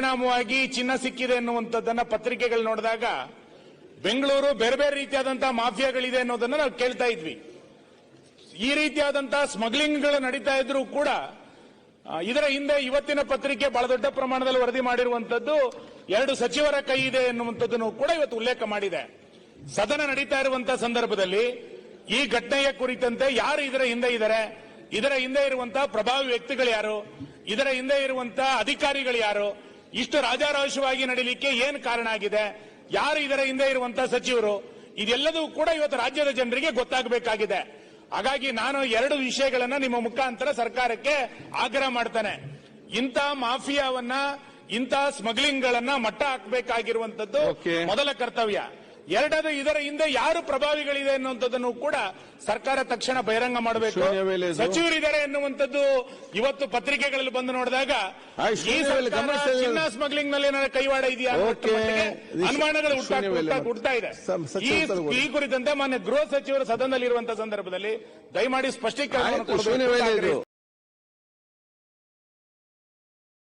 ಪರಿಣಾಮವಾಗಿ ಚಿನ್ನ ಸಿಕ್ಕಿದೆ ಎನ್ನುವಂಥದ್ದನ್ನ ಪತ್ರಿಕೆಗಳು ನೋಡಿದಾಗ ಬೆಂಗಳೂರು ಬೇರೆ ಬೇರೆ ರೀತಿಯಾದಂತಹ ಮಾಫಿಯಾಗಳಿದೆ ಅನ್ನೋದನ್ನ ನಾವು ಕೇಳ್ತಾ ಇದ್ವಿ. ಈ ರೀತಿಯಾದಂತಹ ಸ್ಮಗ್ಲಿಂಗ್ಗಳು ನಡೀತಾ ಇದ್ರೂ ಕೂಡ ಇದರ ಹಿಂದೆ ಇವತ್ತಿನ ಪತ್ರಿಕೆ ಬಹಳ ದೊಡ್ಡ ಪ್ರಮಾಣದಲ್ಲಿ ವರದಿ ಮಾಡಿರುವಂತದ್ದು 2 ಸಚಿವರ ಕೈ ಇದೆ ಎನ್ನುವಂಥದ್ದನ್ನು ಕೂಡ ಇವತ್ತು ಉಲ್ಲೇಖ ಮಾಡಿದೆ. ಸದನ ನಡೀತಾ ಇರುವಂತಹ ಸಂದರ್ಭದಲ್ಲಿ ಈ ಘಟನೆಯ ಕುರಿತಂತೆ ಯಾರು ಇದರ ಹಿಂದೆ ಇದ್ದಾರೆ, ಇದರ ಹಿಂದೆ ಇರುವಂತಹ ಪ್ರಭಾವಿ ವ್ಯಕ್ತಿಗಳು ಯಾರು, ಇದರ ಹಿಂದೆ ಇರುವಂತಹ ಅಧಿಕಾರಿಗಳು ಯಾರು, ಇಷ್ಟು ರಾಜಾರೋಷವಾಗಿ ನಡೀಲಿಕ್ಕೆ ಏನು ಕಾರಣ ಆಗಿದೆ, ಯಾರು ಇದರ ಹಿಂದೆ ಇರುವಂತಹ ಸಚಿವರು, ಇದೆಲ್ಲದೂ ಕೂಡ ಇವತ್ತು ರಾಜ್ಯದ ಜನರಿಗೆ ಗೊತ್ತಾಗಬೇಕಾಗಿದೆ. ಹಾಗಾಗಿ ನಾನು 2 ವಿಷಯಗಳನ್ನ ನಿಮ್ಮ ಮುಖಾಂತರ ಸರ್ಕಾರಕ್ಕೆ ಆಗ್ರಹ ಮಾಡ್ತೇನೆ. ಇಂಥ ಮಾಫಿಯಾವನ್ನ, ಇಂಥ ಸ್ಮಗ್ಲಿಂಗ್ ಗಳನ್ನ ಮಟ್ಟ ಹಾಕಬೇಕಾಗಿರುವಂತದ್ದು ಮೊದಲ ಕರ್ತವ್ಯ. ಎರಡದು, ಇದರ ಹಿಂದೆ ಯಾರು ಪ್ರಭಾವಿಗಳಿದೆ ಅನ್ನುವಂಥದ್ದನ್ನು ಕೂಡ ಸರ್ಕಾರ ತಕ್ಷಣ ಬಹಿರಂಗ ಮಾಡಬೇಕು. ಸಚಿವರಿದ್ದಾರೆ ಎನ್ನುವಂಥದ್ದು ಇವತ್ತು ಪತ್ರಿಕೆಗಳಲ್ಲಿ ಬಂದು ನೋಡಿದಾಗ ಈ ಚಿನ್ನ ಸ್ಮಗ್ಲಿಂಗ್ ನಲ್ಲಿ ಏನಾದ್ರು ಕೈವಾಡ ಇದೆಯಾ ಅನುಮಾನಗಳು ಹುಟ್ಟುತ್ತಾ ಇದೆ. ಈ ಕುರಿತಂತೆ ಮಾನ್ಯ ಗೃಹ ಸಚಿವರು ಸದನದಲ್ಲಿರುವಂತಹ ಸಂದರ್ಭದಲ್ಲಿ ದಯಮಾಡಿ ಸ್ಪಷ್ಟೀಕರಣ ಕೊಡಬೇಕು.